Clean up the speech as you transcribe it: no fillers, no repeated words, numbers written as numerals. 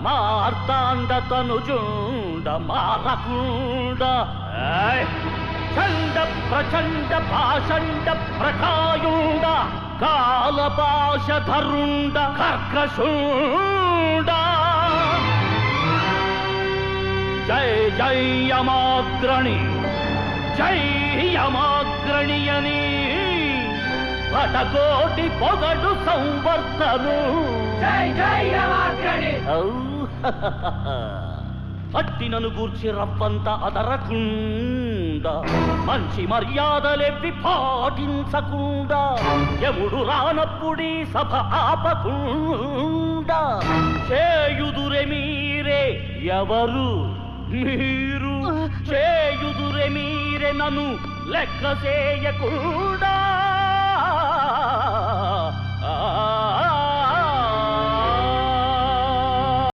మార్తాండ తనుజుండ మారకుండ చండ ప్రచండ పాషండ ప్రకాయుండ కాలపాశధరుండ కర్కశుండ జై జై యమాగ్రణి జై యమాగ్రణియని పటకోటి పొగడు సంవర్తను జై జై యమాగ్రణి అట్టినను గూర్చి రవ్వంత అదరకుండా మంచి మర్యాదలెవ్వి పాటించకుండా యముడు రానప్పుడీ సభ ఆపకుండా చేయుదురే మీరే ఎవరు మీరు చేయుదురే మీరే నన్ను లెక్క చేయకుండా